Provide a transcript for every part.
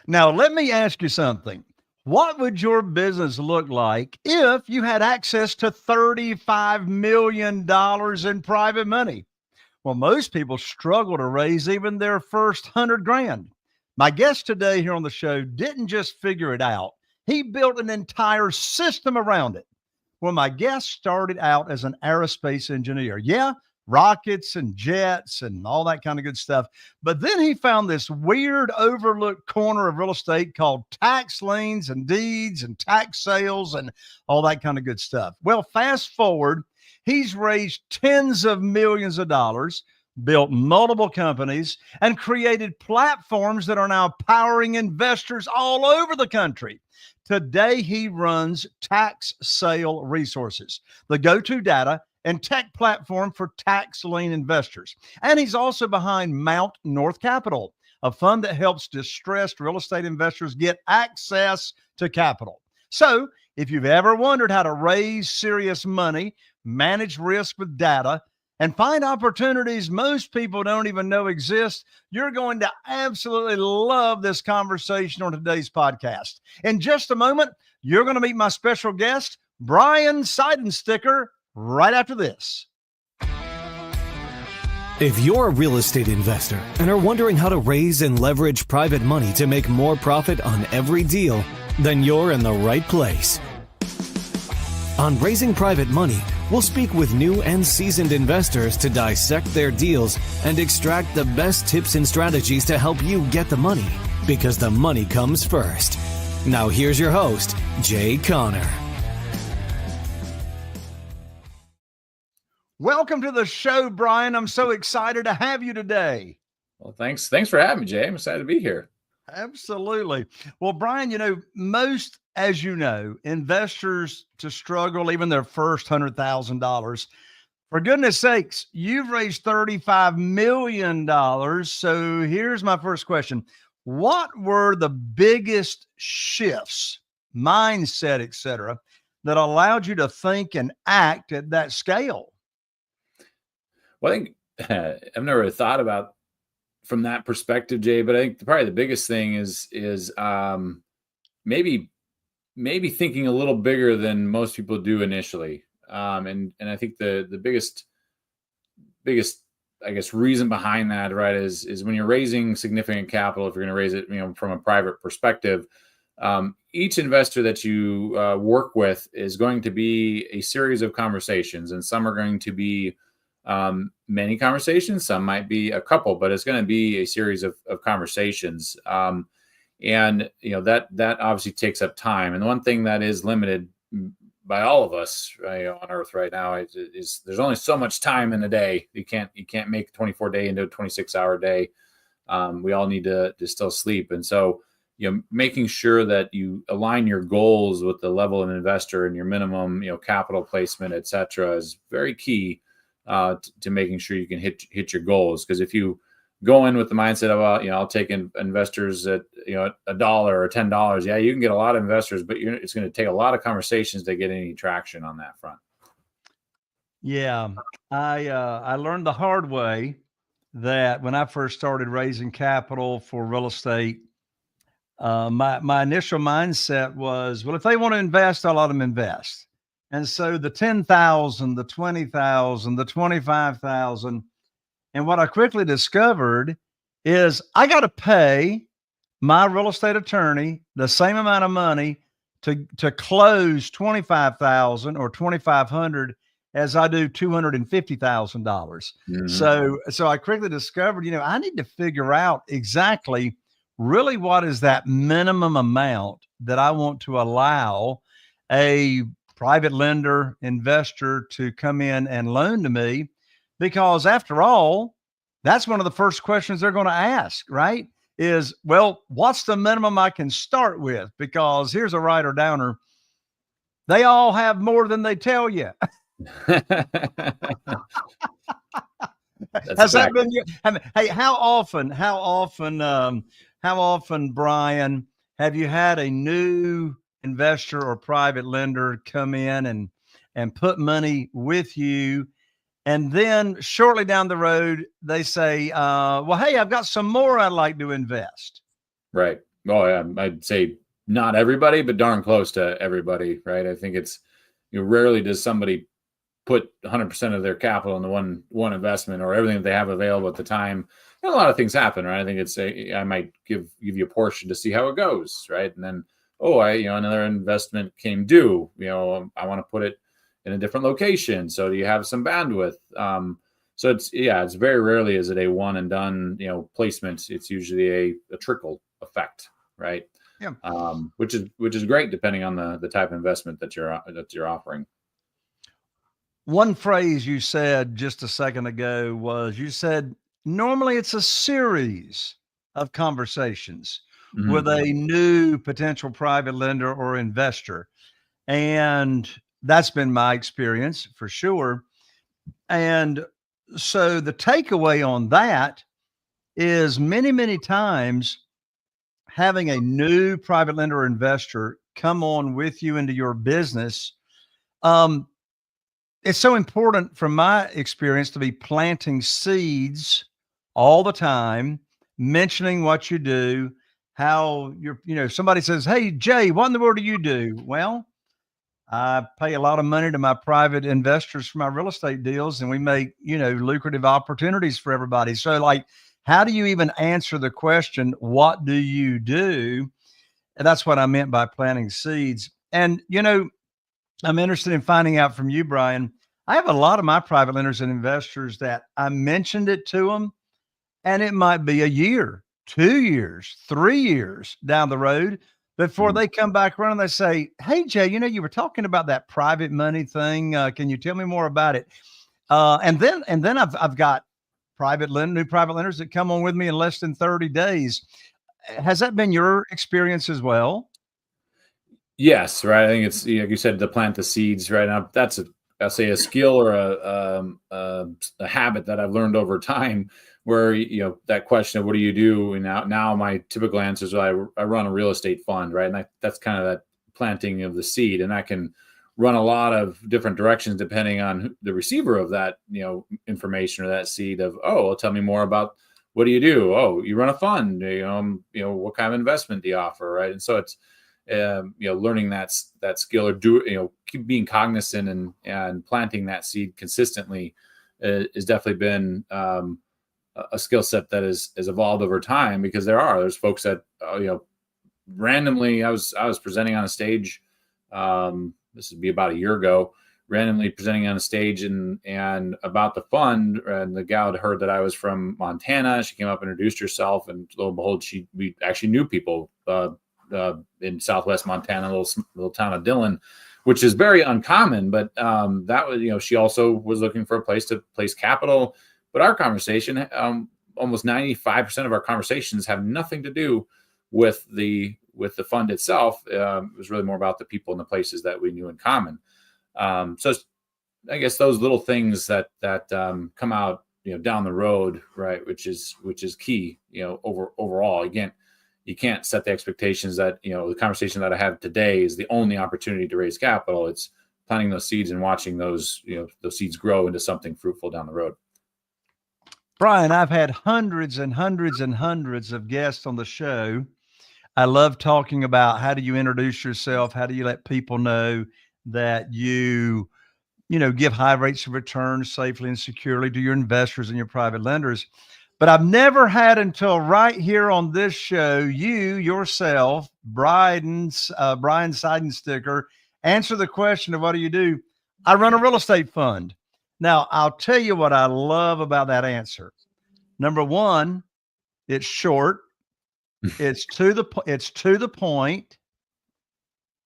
Now, let me ask you something. What would your business look like if you had access to $35 million in private money? Well, most people struggle to raise even their first 100 grand. My guest today here on the show didn't just figure it out. He built an entire system around it. Well, my guest started out as an aerospace engineer. Yeah, rockets and jets and all that kind of good stuff. But then he found this weird overlooked corner of real estate called tax liens and deeds and tax sales and all that kind of good stuff. Well, fast forward, he's raised tens of millions of dollars, built multiple companies, and created platforms that are now powering investors all over the country. Today, he runs Tax Sale Resources, the go-to data and tech platform for tax lien investors. And he's also behind Mount North Capital, a fund that helps distressed real estate investors get access to capital. So if you've ever wondered how to raise serious money, manage risk with data, and find opportunities most people don't even know exist, you're going to absolutely love this conversation on today's podcast. In just a moment, you're going to meet my special guest, Brian Seidensticker, right after this. If you're a real estate investor and are wondering how to raise and leverage private money to make more profit on every deal, then you're in the right place. On Raising Private Money, we'll speak with new and seasoned investors to dissect their deals and extract the best tips and strategies to help you get the money, because the money comes first. Now here's your host, Jay Connor. Welcome to the show, Brian. I'm so excited to have you today. Well, thanks for having me, Jay. I'm excited to be here. Absolutely. Well, Brian, most, as you know, investors to struggle even their first $100,000. For goodness sakes, you've raised $35 million. So here's my first question. What were the biggest shifts, mindset, et cetera, that allowed you to think and act at that scale? Well, I think I've never thought about from that perspective, Jay, but I think probably the biggest thing is maybe thinking a little bigger than most people do initially. And I think the biggest, I guess, reason behind that, right, is when you're raising significant capital, if you're going to raise it, from a private perspective, each investor that you work with is going to be a series of conversations, and some are going to be many conversations, some might be a couple, but it's going to be a series of conversations. And that obviously takes up time. And the one thing that is limited by all of us, right, on Earth right now is there's only so much time in a day. You can't make a 24-day into a 26-hour day. We all need to still sleep. And so, making sure that you align your goals with the level of investor and your minimum, capital placement, et cetera, is very key to making sure you can hit your goals. Because if you go in with the mindset of, I'll take investors at, $1 or $10. Yeah, you can get a lot of investors, but it's going to take a lot of conversations to get any traction on that front. Yeah, I learned the hard way that when I first started raising capital for real estate, my initial mindset was, well, if they want to invest, I'll let them invest. And so the 10,000, the 20,000, the 25,000. And what I quickly discovered is I got to pay my real estate attorney the same amount of money to close 25,000 or 2,500 as I do $250,000. Mm-hmm. So I quickly discovered, I need to figure out exactly really what is that minimum amount that I want to allow a private lender investor to come in and loan to me, because after all, that's one of the first questions they're going to ask, right? Is, well, what's the minimum I can start with? Because here's a writer downer. They all have more than they tell you. Has that been you? Hey, how often, Brian, have you had a new investor or private lender come in and put money with you, and then shortly down the road they say, well, hey, I've got some more I'd like to invest? Right. Oh, yeah, I'd say not everybody, but darn close to everybody, right? I think it's, rarely does somebody put 100% of their capital into one investment or everything that they have available at the time. And a lot of things happen, right? I think I might give you a portion to see how it goes, right? And then, another investment came due. I want to put it in a different location. So do you have some bandwidth? So it's very rarely is it a one and done, placement. It's usually a trickle effect, right? Yeah. Which is great depending on the type of investment that you're offering. One phrase you said just a second ago was you said normally it's a series of conversations with a new potential private lender or investor. And that's been my experience for sure. And so the takeaway on that is many, many times having a new private lender or investor come on with you into your business. It's so important from my experience to be planting seeds all the time, mentioning what you do, how somebody says, "Hey, Jay, what in the world do you do?" Well, I pay a lot of money to my private investors for my real estate deals, and we make, lucrative opportunities for everybody. So like, how do you even answer the question, what do you do? And that's what I meant by planting seeds. And, I'm interested in finding out from you, Brian. I have a lot of my private lenders and investors that I mentioned it to them, and it might be a year, 2 years, 3 years down the road before they come back around and they say, "Hey, Jay, you were talking about that private money thing. Can you tell me more about it?" And then I've got new private lenders that come on with me in less than 30 days. Has that been your experience as well? Yes, right. I think it's, like you said, to plant the seeds. Right now, that's I'll say a skill or a habit that I've learned over time. Where that question of what do you do, and now my typical answer is I run a real estate fund, right? And that's kind of that planting of the seed, and that can run a lot of different directions depending on the receiver of that information or that seed of, oh, well, tell me more about what do you do? Oh, you run a fund. What kind of investment do you offer, right? And so it's learning that skill or keep being cognizant and planting that seed consistently has definitely been a skill set that has evolved over time, because there's folks that randomly I was presenting on a stage, this would be about a year ago, randomly presenting on a stage and about the fund, and the gal had heard that I was from Montana. She came up, introduced herself, and lo and behold, we actually knew people in Southwest Montana, little town of Dillon, which is very uncommon. But that was, she also was looking for a place to place capital. But our conversation, almost 95% of our conversations have nothing to do with the fund itself. It was really more about the people and the places that we knew in common. So I guess those little things that come out, down the road, right, which is key, overall. Again, you can't set the expectations that, the conversation that I have today is the only opportunity to raise capital. It's planting those seeds and watching those seeds grow into something fruitful down the road. Brian, I've had hundreds and hundreds and hundreds of guests on the show. I love talking about how do you introduce yourself? How do you let people know that you give high rates of return safely and securely to your investors and your private lenders? But I've never had until right here on this show, you yourself, Brian Seidensticker, answer the question of what do you do? I run a real estate fund. Now, I'll tell you what I love about that answer. Number one, it's short. It's to the point.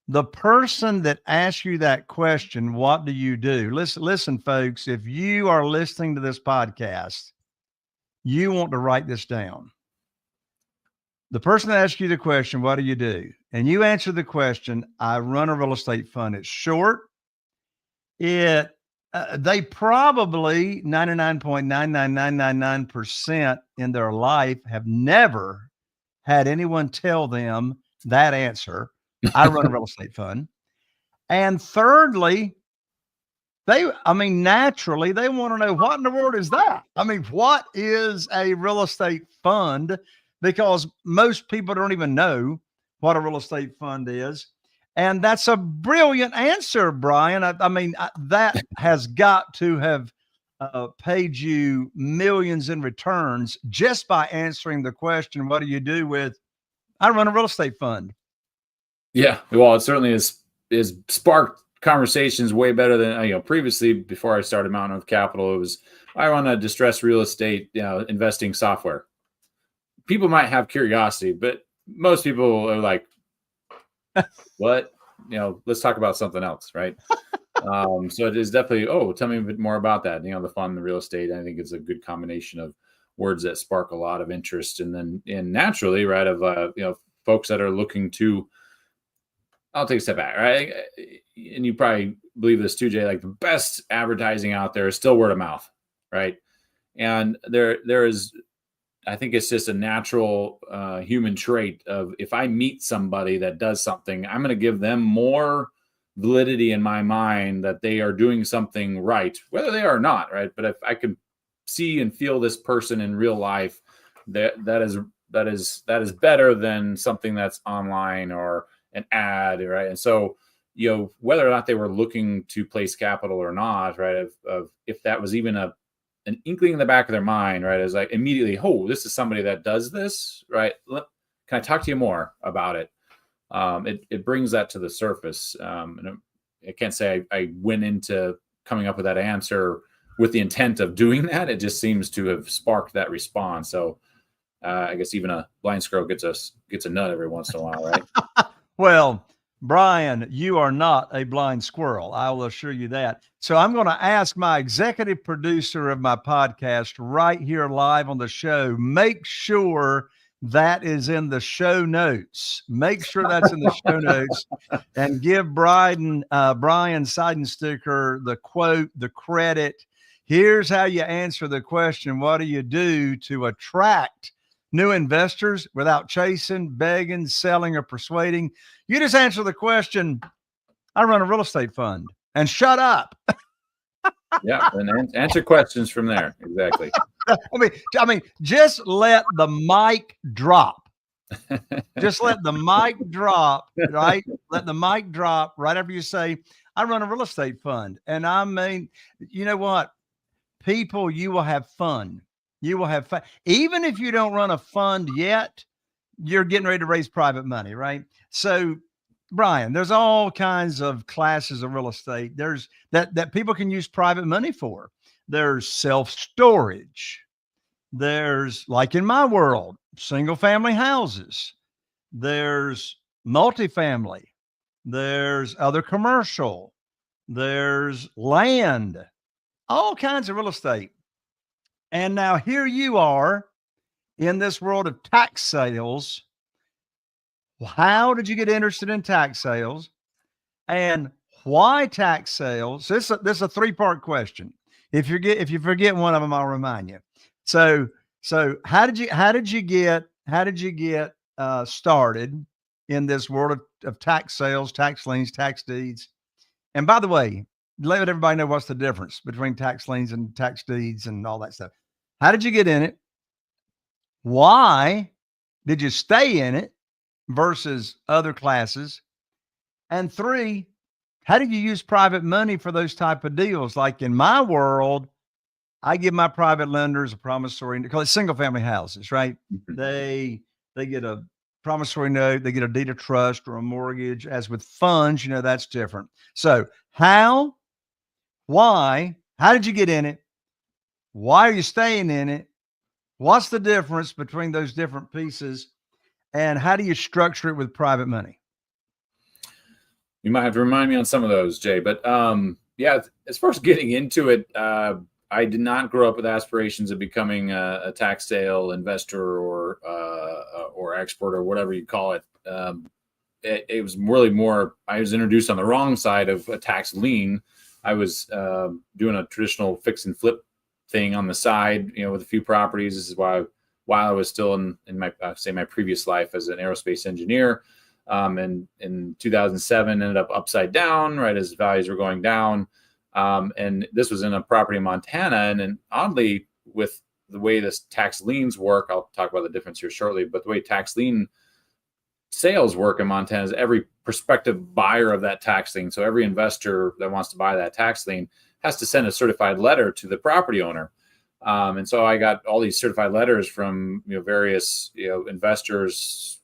The person that asks you that question, what do you do? Listen, folks, if you are listening to this podcast, you want to write this down. The person that asks you the question, what do you do? And you answer the question, I run a real estate fund. It's short. They probably 99.99999% in their life have never had anyone tell them that answer. I run a real estate fund. And thirdly, naturally, they want to know what in the world is that? What is a real estate fund? because most people don't even know what a real estate fund is. And that's a brilliant answer, Brian. That has got to have paid you millions in returns just by answering the question, what do you do with, I run a real estate fund. Yeah, well, it certainly is sparked conversations way better than previously. Before I started Mountain Earth Capital, it was, I run a distressed real estate investing software. People might have curiosity, but most people are like, what? Let's talk about something else, right? So it is definitely, tell me a bit more about that. The fund, the real estate, I think it's a good combination of words that spark a lot of interest. And naturally, right, of, folks that are looking to, I'll take a step back, right? And you probably believe this too, Jay, like the best advertising out there is still word of mouth, right? And there is, I think it's just a natural human trait of, if I meet somebody that does something, I'm going to give them more validity in my mind that they are doing something right, whether they are or not, right? But if I can see and feel this person in real life, that is better than something that's online or an ad, right? And so, whether or not they were looking to place capital or not, right? If that was even an inkling in the back of their mind, right? Is like immediately, this is somebody that does this, right? Can I talk to you more about it? It brings that to the surface. And I can't say I went into coming up with that answer with the intent of doing that. It just seems to have sparked that response. So I guess even a blind squirrel gets a nut every once in a while, right? Well, Brian, you are not a blind squirrel. I will assure you that. So I'm going to ask my executive producer of my podcast right here live on the show, make sure that is in the show notes. Make sure that's in the show notes, and give Brian Seidensticker the quote, the credit. Here's how you answer the question, what do you do to attract new investors without chasing, begging, selling, or persuading? You just answer the question, I run a real estate fund, and shut up. Yeah, and answer questions from there. Exactly. I mean, just let the mic drop. Just let the mic drop, right? Let the mic drop right after you say, I run a real estate fund. And I mean, you know what? People, you will have fun. You will have fun. Even if you don't run a fund yet, you're getting ready to raise private money, right? So, Brian, there's all kinds of classes of real estate. There's that people can use private money for. There's self-storage. There's, like in my world, single family houses. There's multifamily. There's other commercial. There's land, all kinds of real estate. And now here you are in this world of tax sales. How did you get interested in tax sales, and why tax sales? So this is a three-part question. If you forget one of them, I'll remind you. So how did you get started in this world of tax sales, tax liens, tax deeds? And by the way, let everybody know what's the difference between tax liens and tax deeds and all that stuff. How did you get in it? Why did you stay in it versus other classes? And three, how do you use private money for those type of deals? Like in my world, I give my private lenders a promissory, because it's single family houses, right? They get a promissory note, they get a deed of trust or a mortgage. As with funds, that's different. So why, how did you get in it? Why are you staying in it? What's the difference between those different pieces? And how do you structure it with private money? You might have to remind me on some of those, Jay. But yeah, as far as getting into it, I did not grow up with aspirations of becoming a tax sale investor or expert or whatever you call it. It was really more, I was introduced on the wrong side of a tax lien. I was doing a traditional fix and flip thing on the side, with a few properties. This is why, while I was still in my my previous life as an aerospace engineer, and in 2007 ended up upside down, right, as values were going down. And this was in a property in Montana. And oddly, with the way this tax liens work, I'll talk about the difference here shortly, but the way tax lien sales work in Montana is every prospective buyer of that tax lien, so every investor that wants to buy that tax lien has to send a certified letter to the property owner. And so I got all these certified letters from various investors,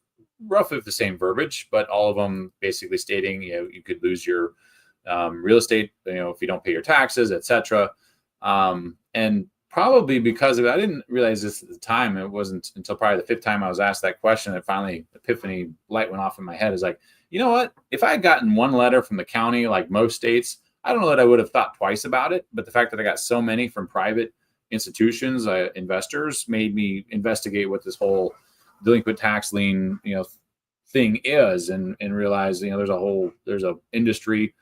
roughly with the same verbiage, but all of them basically stating you could lose your real estate if you don't pay your taxes, etc. And probably because of it, I didn't realize this at the time. It wasn't until probably the fifth time I was asked that question that finally epiphany light went off in my head. Is like, you know what? If I had gotten one letter from the county, like most states, I don't know that I would have thought twice about it. But the fact that I got so many from private institutions, investors, made me investigate what this whole delinquent tax lien, thing is, and realize, there's a industry,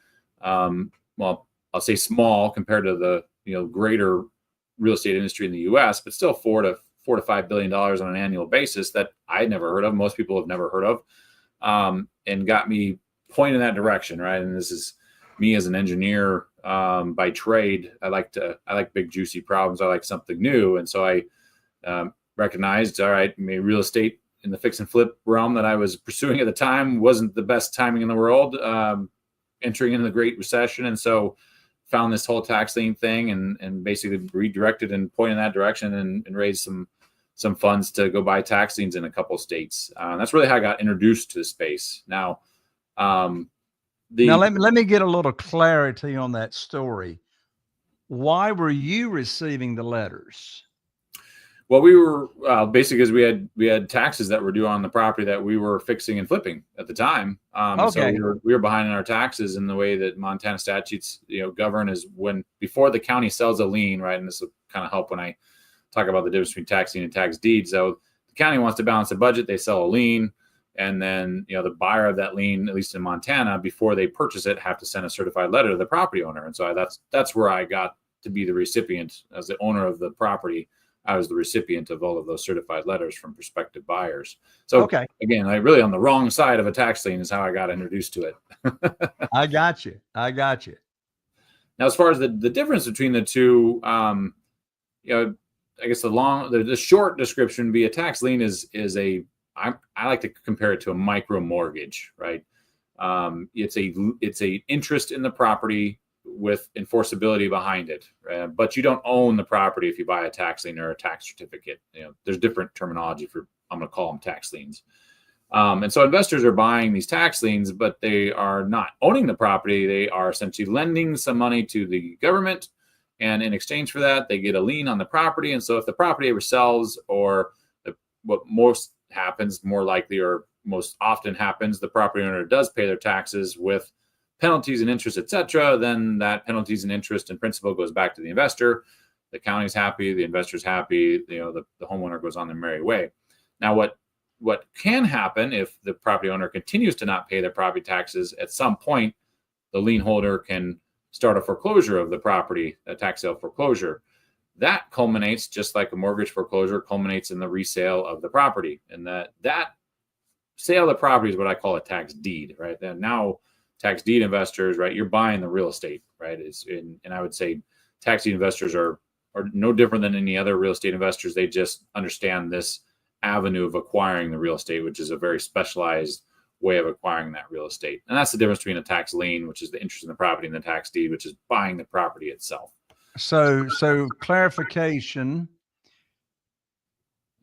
well, I'll say small compared to the, greater real estate industry in the U.S., but still $4 to $5 billion on an annual basis that I'd never heard of. Most people have never heard of, and got me pointed in that direction. Right. And this is me as an engineer, by trade. I like big, juicy problems. I like something new. And so I, recognized, all right, maybe real estate in the fix and flip realm that I was pursuing at the time wasn't the best timing in the world, entering into the Great Recession. And so found this whole tax lien thing and basically redirected and pointed in that direction and raised some funds to go buy tax liens in a couple of states. That's really how I got introduced to the space. Now, now let me get a little clarity on that story. Why were you receiving the letters? Well, we were basically because we had taxes that were due on the property that we were fixing and flipping at the time. Okay. So we were behind in our taxes, and the way that Montana statutes govern is before the county sells a lien, right? And this will kind of help when I talk about the difference between tax lien and tax deed. So the county wants to balance the budget, they sell a lien, and then the buyer of that lien, at least in Montana, before they purchase it, have to send a certified letter to the property owner. And so that's where I got to be the recipient as the owner of the property. I was the recipient of all of those certified letters from prospective buyers. So again, I really on the wrong side of a tax lien is how I got introduced to it. I got you. Now, as far as the difference between the two, I guess the short description would be a tax lien is I like to compare it to a micro mortgage, right? It's a interest in the property with enforceability behind it, but you don't own the property if you buy a tax lien or a tax certificate. There's different terminology for, I'm going to call them tax liens. And so investors are buying these tax liens, but they are not owning the property. They are essentially lending some money to the government, and in exchange for that, they get a lien on the property. And so if the property ever sells, or what more likely or most often happens, the property owner does pay their taxes with penalties and interest, etc., then that penalties and interest and principal goes back to the investor. The county's happy, the investor's happy, the homeowner goes on their merry way. Now, what can happen if the property owner continues to not pay their property taxes, at some point, the lien holder can start a foreclosure of the property, a tax sale foreclosure. That culminates, just like a mortgage foreclosure, culminates in the resale of the property. And that sale of the property is what I call a tax deed, right? And now tax deed investors, right? You're buying the real estate, right? And I would say tax deed investors are no different than any other real estate investors. They just understand this avenue of acquiring the real estate, which is a very specialized way of acquiring that real estate. And that's the difference between a tax lien, which is the interest in the property, and the tax deed, which is buying the property itself. So clarification,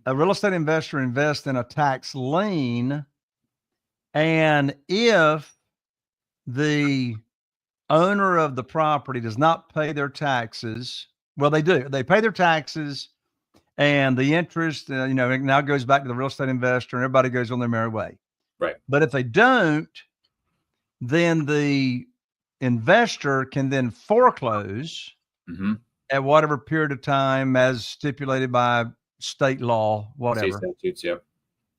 a real estate investor invests in a tax lien, and if the owner of the property does not pay their taxes, well, they do. They pay their taxes, and the interest, it now goes back to the real estate investor, and everybody goes on their merry way. Right. But if they don't, then the investor can then foreclose at whatever period of time, as stipulated by state law, whatever. State statutes, yep.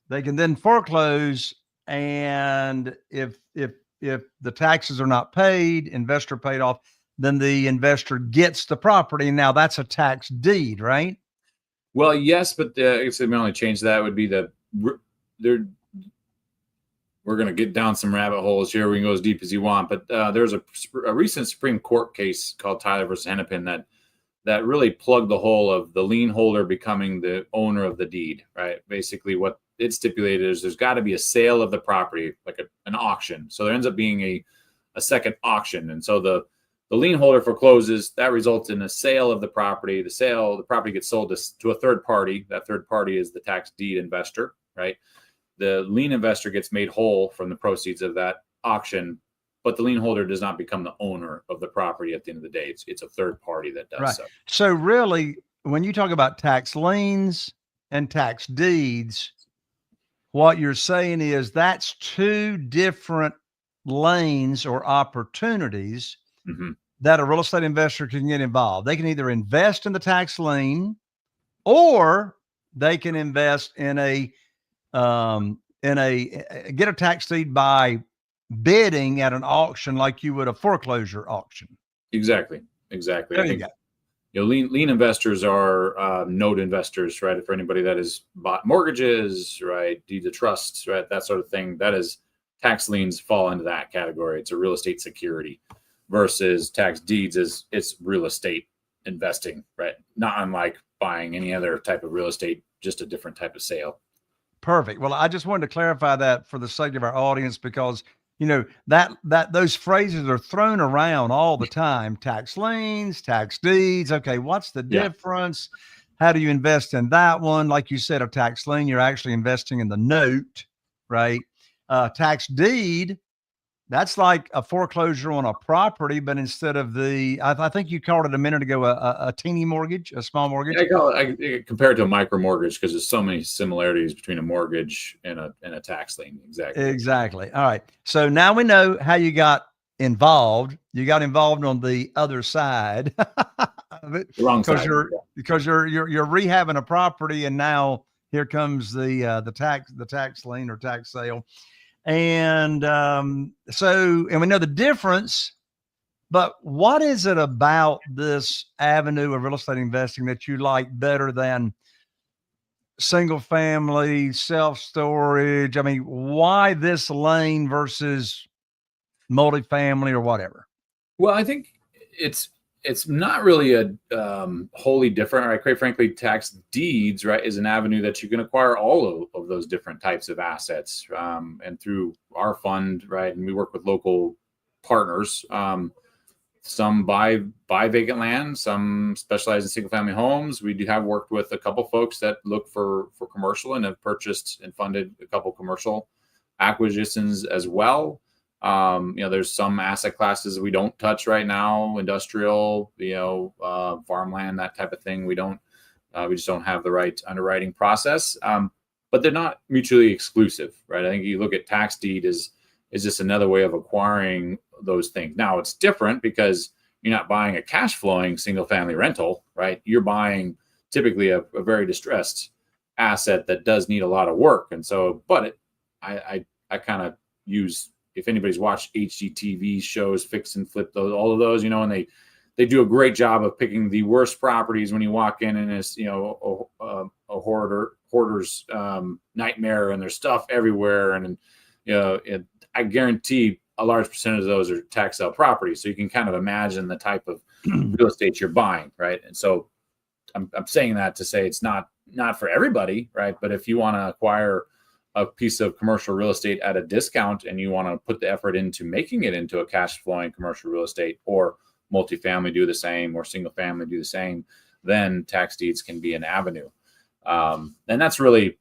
They can then foreclose, and if the taxes are not paid, investor paid off, then the investor gets the property. Now that's a tax deed, right? Well, yes, but I guess the only change to that would be we're going to get down some rabbit holes here. We can go as deep as you want, but there's a recent Supreme Court case called Tyler versus Hennepin that that really plug the hole of the lien holder becoming the owner of the deed, right? Basically what it stipulated is there's got to be a sale of the property, like an auction. So there ends up being a second auction. And so the lien holder forecloses, that results in a sale of the property. The property gets sold to a third party. That third party is the tax deed investor, right? The lien investor gets made whole from the proceeds of that auction, but the lien holder does not become the owner of the property at the end of the day. It's a third party that does Right. so. So really, when you talk about tax liens and tax deeds, what you're saying is that's two different lanes or opportunities Mm-hmm. that a real estate investor can get involved. They can either invest in the tax lien, or they can invest in a get a tax deed by bidding at an auction like you would a foreclosure auction. Exactly. There I think you go. lien investors are note investors, right? For anybody that has bought mortgages, right, deed of trusts, right, that sort of thing. That is, tax liens fall into that category. It's a real estate security, versus tax deeds is it's real estate investing, right? Not unlike buying any other type of real estate, just a different type of sale. Perfect. Well, I just wanted to clarify that for the sake of our audience, because that those phrases are thrown around all the time. Tax liens, tax deeds. Okay, what's the Yeah. difference? How do you invest in that one? Like you said, a tax lien, you're actually investing in the note, right? Tax deed, that's like a foreclosure on a property, but instead of I think you called it a minute ago, a teeny mortgage, a small mortgage. I compare it to a micro mortgage because there's so many similarities between a mortgage and a tax lien. Exactly. All right. So now we know how you got involved. You got involved on the other side of it, The wrong because side. you're rehabbing a property, and now here comes the tax lien or tax sale. And and we know the difference, but what is it about this avenue of real estate investing that you like better than single family, self-storage? I mean, why this lane versus multifamily or whatever? Well, I think it's not really a wholly different, right? Quite frankly, tax deeds, right, is an avenue that you can acquire all of those different types of assets. And through our fund, right, and we work with local partners. Some buy vacant land, some specialize in single family homes. We do have worked with a couple folks that look for commercial and have purchased and funded a couple commercial acquisitions as well. There's some asset classes we don't touch right now, industrial, farmland, that type of thing. We just don't have the right underwriting process. But they're not mutually exclusive, right? I think you look at tax deed is just another way of acquiring those things. Now it's different because you're not buying a cash flowing single family rental, right? You're buying typically a very distressed asset that does need a lot of work. And so, but I kind of use, if anybody's watched HGTV shows, Fix and Flip, all of those, and they do a great job of picking the worst properties when you walk in, and it's, a hoarder's nightmare, and there's stuff everywhere. And, I guarantee a large percentage of those are tax sale properties. So you can kind of imagine the type of real estate you're buying, right? And so I'm saying that to say it's not for everybody, right? But if you want to acquire a piece of commercial real estate at a discount, and you want to put the effort into making it into a cash flowing commercial real estate, or multifamily do the same, or single family do the same, then tax deeds can be an avenue. And that's really,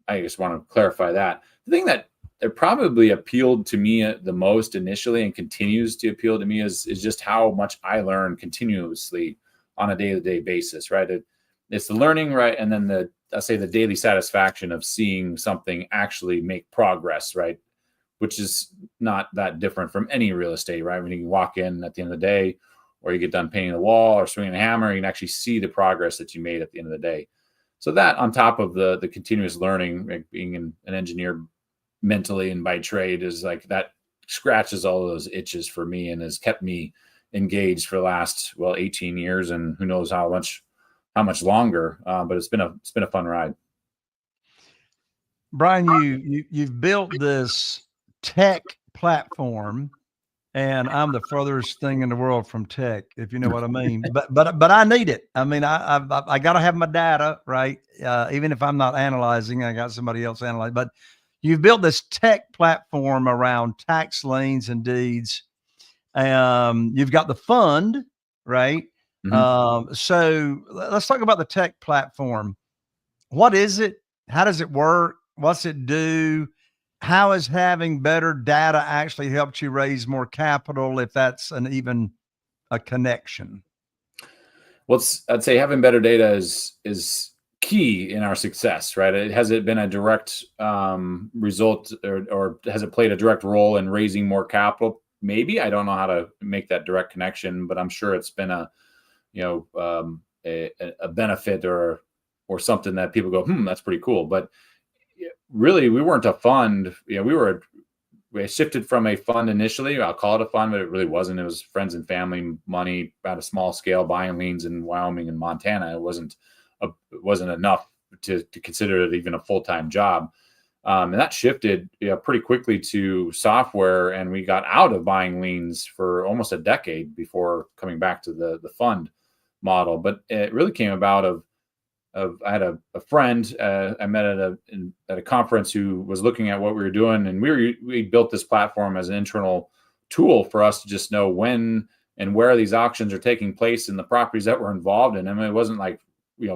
I just want to clarify that. The thing that probably appealed to me the most initially, and continues to appeal to me, is just how much I learn continuously on a day-to-day basis, right? It's the learning, right? And then the daily satisfaction of seeing something actually make progress, right? Which is not that different from any real estate, right? When you walk in at the end of the day, or you get done painting the wall or swinging a hammer, you can actually see the progress that you made at the end of the day. So that, on top of the continuous learning, like being an engineer mentally and by trade, is like that scratches all of those itches for me, and has kept me engaged for the last 18 years, and who knows how much longer. But it's been a fun ride. Brian, you've built this tech platform and I'm the furthest thing in the world from tech, if you know what I mean. But I need it. I mean, I got to have my data, right? Even if I'm not analyzing, I got somebody else analyze. But you've built this tech platform around tax liens and deeds. You've got the fund, right? So let's talk about the tech platform. What is it? How does it work? What's it do? How has having better data actually helped you raise more capital, if that's even a connection? Well, I'd say having better data is key in our success, right? Has it been a direct result, or has it played a direct role in raising more capital? Maybe. I don't know how to make that direct connection, but I'm sure it's been a benefit or something that people go, that's pretty cool. But really, we weren't a fund. We shifted from a fund initially. I'll call it a fund, but it really wasn't. It was friends and family money at a small scale, buying liens in Wyoming and Montana. It wasn't enough to consider it even a full-time job. And that shifted pretty quickly to software, and we got out of buying liens for almost a decade before coming back to the fund model. But it really came about of I had a friend I met at a conference who was looking at what we were doing, and we built this platform as an internal tool for us to just know when and where these auctions are taking place and the properties that were involved in them. It wasn't like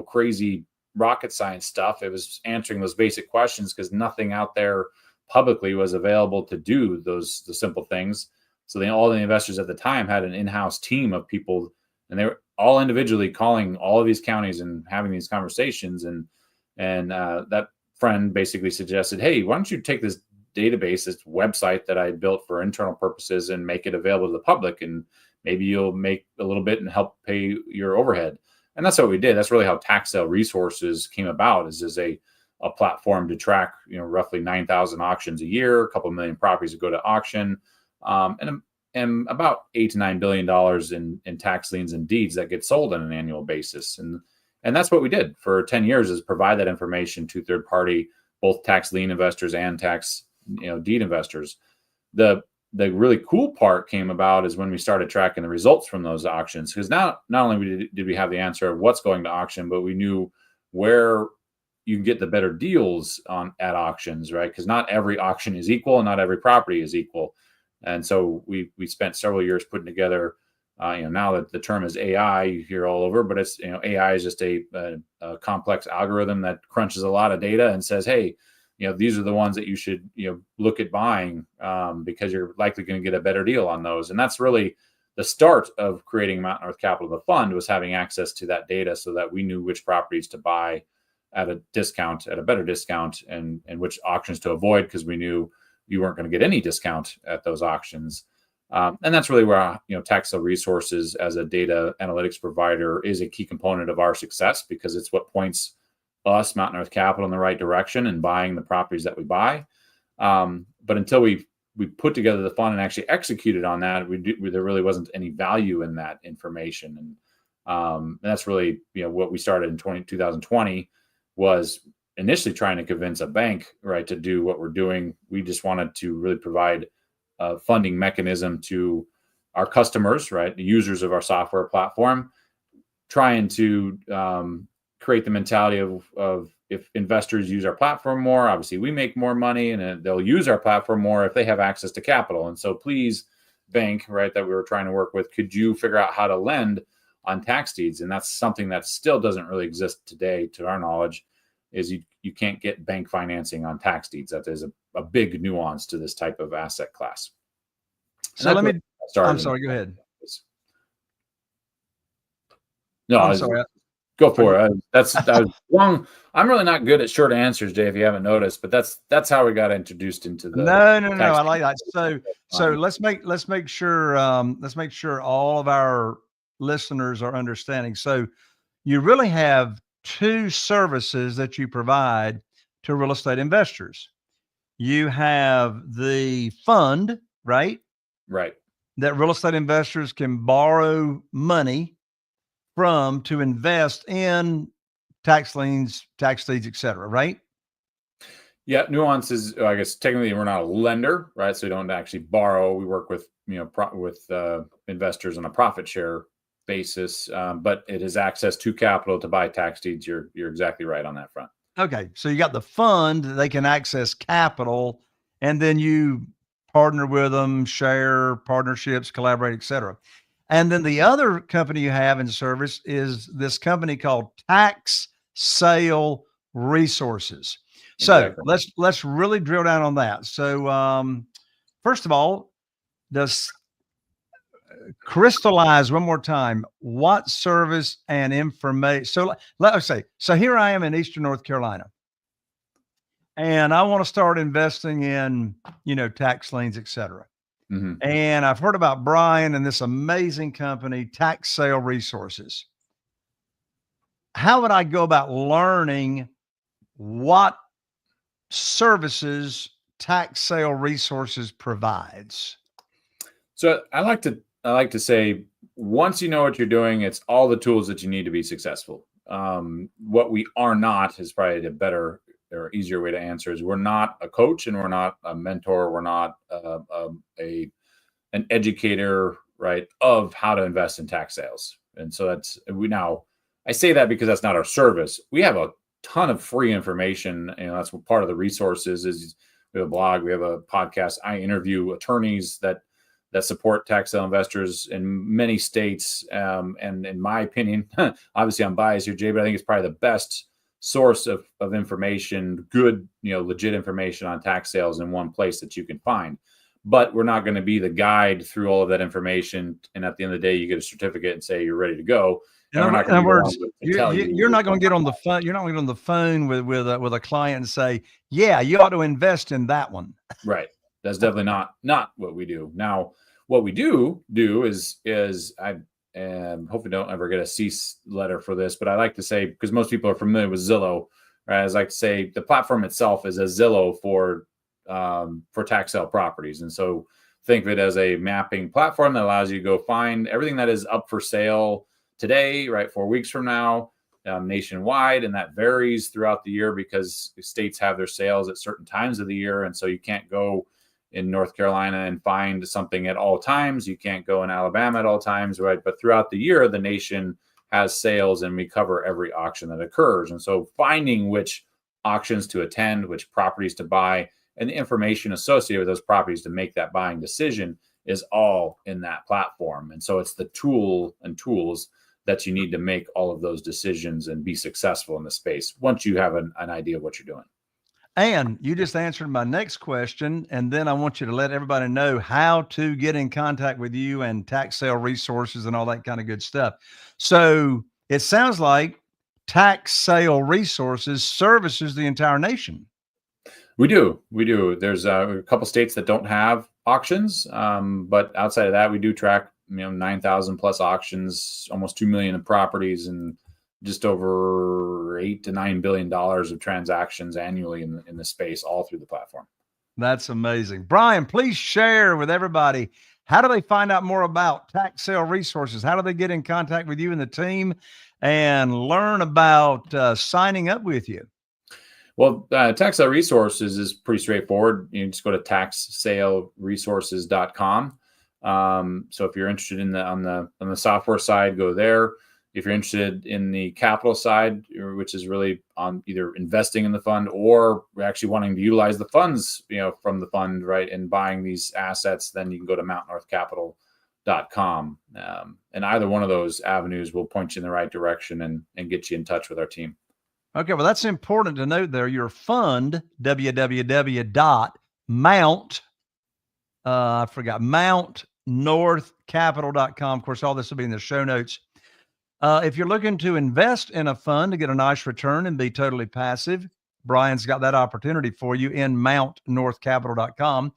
crazy rocket science stuff. It was answering those basic questions because nothing out there publicly was available to do the simple things. So all the investors at the time had an in-house team of people, and they were all individually calling all of these counties and having these conversations. And that friend basically suggested, hey, why don't you take this database, this website that I built for internal purposes, and make it available to the public, and maybe you'll make a little bit and help pay your overhead. And that's what we did. That's really how Tax Sale Resources came about, is as a platform to track, roughly 9,000 auctions a year, a couple million properties that go to auction, and about $8 to $9 billion in tax liens and deeds that get sold on an annual basis. And that's what we did for 10 years, is provide that information to third party, both tax lien investors and tax deed investors. The really cool part came about is when we started tracking the results from those auctions, because not only did we have the answer of what's going to auction, but we knew where you can get the better deals at auctions, right? Because not every auction is equal, and not every property is equal. And so we spent several years putting together, now that the term is AI, you hear all over, but it's, AI is just a complex algorithm that crunches a lot of data and says, hey, these are the ones that you should, look at buying, because you're likely going to get a better deal on those. And that's really the start of creating Mountain Earth Capital, the fund, was having access to that data so that we knew which properties to buy at a better discount, and which auctions to avoid, because we knew you weren't going to get any discount at those auctions. And that's really where, Tax Sale Resources as a data analytics provider is a key component of our success, because it's what points us, Mountain Earth Capital, in the right direction and buying the properties that we buy. But until we put together the fund and actually executed on that, there really wasn't any value in that information. And that's really, what we started in 2020 was initially trying to convince a bank, right, to do what we're doing. We just wanted to really provide a funding mechanism to our customers, right, the users of our software platform, trying to create the mentality of if investors use our platform more, obviously we make more money, and they'll use our platform more if they have access to capital. And so please, bank, right, that we were trying to work with, could you figure out how to lend on tax deeds? And that's something that still doesn't really exist today, to our knowledge, is you can't get bank financing on tax deeds. That is a big nuance to this type of asset class. So I'm sorry, go ahead. No, I'm sorry. Go for it. That was long. I'm really not good at short answers, Jay, if you haven't noticed, but that's how we got introduced into the. No. I like that. So let's make sure all of our listeners are understanding. So you really have two services that you provide to real estate investors. You have the fund, right? Right. That real estate investors can borrow money from to invest in tax liens, tax deeds, et cetera, right? Yeah, nuance is, I guess, technically we're not a lender, right? So we don't actually borrow. We work with, investors on a profit share basis, but it is access to capital to buy tax deeds. You're exactly right on that front. Okay, so you got the fund, they can access capital, and then you partner with them, share partnerships, collaborate, et cetera. And then the other company you have in service is this company called Tax Sale Resources. So Exactly. let's really drill down on that. So first of all, does crystallize one more time what service and information. So let's say, so here I am in Eastern North Carolina, and I want to start investing in, tax liens, et cetera. Mm-hmm. And I've heard about Brian and this amazing company, Tax Sale Resources. How would I go about learning what services Tax Sale Resources provides? So I like to say, once you know what you're doing, it's all the tools that you need to be successful. What we are not is probably the better or easier way to answer is we're not a coach and we're not a mentor. We're not an educator, right, of how to invest in tax sales. And so I say that because that's not our service. We have a ton of free information. That's what part of the resources is. We have a blog, we have a podcast. I interview attorneys that support tax sale investors in many states. And in my opinion, obviously I'm biased here, Jay, but I think it's probably the best source of information, good, legit information on tax sales in one place that you can find. But we're not going to be the guide through all of that information. And at the end of the day, you get a certificate and say you're ready to go. In other words, you're not going to get on the phone. You're not going to get on the phone with a client and say, "Yeah, you ought to invest in that one." Right. That's definitely not what we do. Now, what we do is I hopefully don't ever get a cease letter for this, but I like to say, because most people are familiar with Zillow, right? I like to say the platform itself is a Zillow for tax sale properties. And so think of it as a mapping platform that allows you to go find everything that is up for sale today, right, 4 weeks from now, nationwide. And that varies throughout the year because states have their sales at certain times of the year. And so you can't go in North Carolina and find something at all times. You can't go in Alabama at all times, right? But throughout the year, the nation has sales and we cover every auction that occurs. And so finding which auctions to attend, which properties to buy, and the information associated with those properties to make that buying decision is all in that platform. And so it's the tools that you need to make all of those decisions and be successful in the space once you have an idea of what you're doing. And you just answered my next question. And then I want you to let everybody know how to get in contact with you and Tax Sale Resources and all that kind of good stuff. So it sounds like Tax Sale Resources services the entire nation. We do. There's a couple states that don't have auctions. But outside of that, we do track, 9,000 plus auctions, almost 2 million of properties, and just over $8 to $9 billion of transactions annually in the space, all through the platform. That's amazing. Brian, please share with everybody, how do they find out more about Tax Sale Resources? How do they get in contact with you and the team and learn about signing up with you? Well, Tax Sale Resources is pretty straightforward. You just go to taxsaleresources.com. So if you're interested on the software side, go there. If you're interested in the capital side, which is really on either investing in the fund or actually wanting to utilize the funds, from the fund, right, and buying these assets, then you can go to mountainnorthcapital.com. And either one of those avenues will point you in the right direction and get you in touch with our team. Okay, well, that's important to note there. Your fund, mountnorthcapital.com. Of course, all this will be in the show notes. If you're looking to invest in a fund to get a nice return and be totally passive, Brian's got that opportunity for you in mountnorthcapital.com.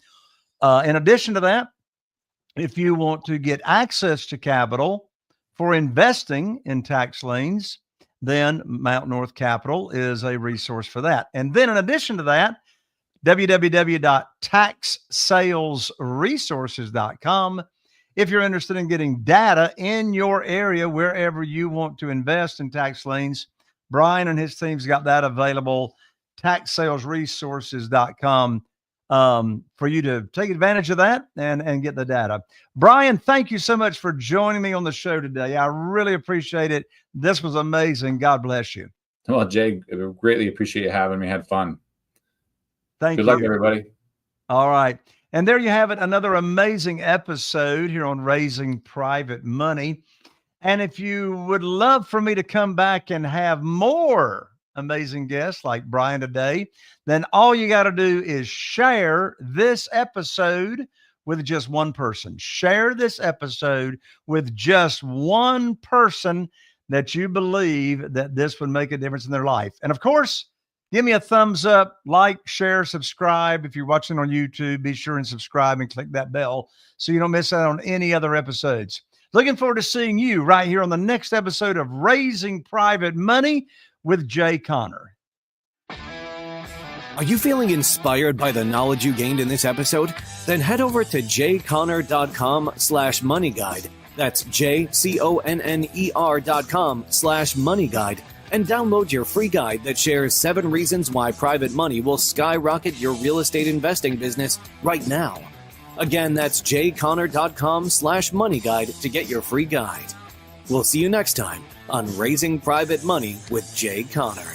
In addition to that, if you want to get access to capital for investing in tax liens, then Mount North Capital is a resource for that. And then in addition to that, www.taxsalesresources.com. If you're interested in getting data in your area, wherever you want to invest in tax liens, Brian and his team's got that available taxsalesresources.com for you to take advantage of that and get the data. Brian, thank you so much for joining me on the show today. I really appreciate it. This was amazing. God bless you. Well, Jay, I greatly appreciate you having me. Had fun. Thank you. Good luck, everybody. All right. And there you have it. Another amazing episode here on Raising Private Money. And if you would love for me to come back and have more amazing guests like Brian today, then all you got to do is share this episode with just one person. Share this episode with just one person that you believe that this would make a difference in their life. And of course, give me a thumbs up, like, share, subscribe. If you're watching on YouTube, be sure and subscribe and click that bell so you don't miss out on any other episodes. Looking forward to seeing you right here on the next episode of Raising Private Money with Jay Conner. Are you feeling inspired by the knowledge you gained in this episode? Then head over to jconner.com/moneyguide. That's jconner.com/moneyguide and download your free guide that shares 7 reasons why private money will skyrocket your real estate investing business right now. Again, that's jconner.com/moneyguide to get your free guide. We'll see you next time on Raising Private Money with Jay Conner.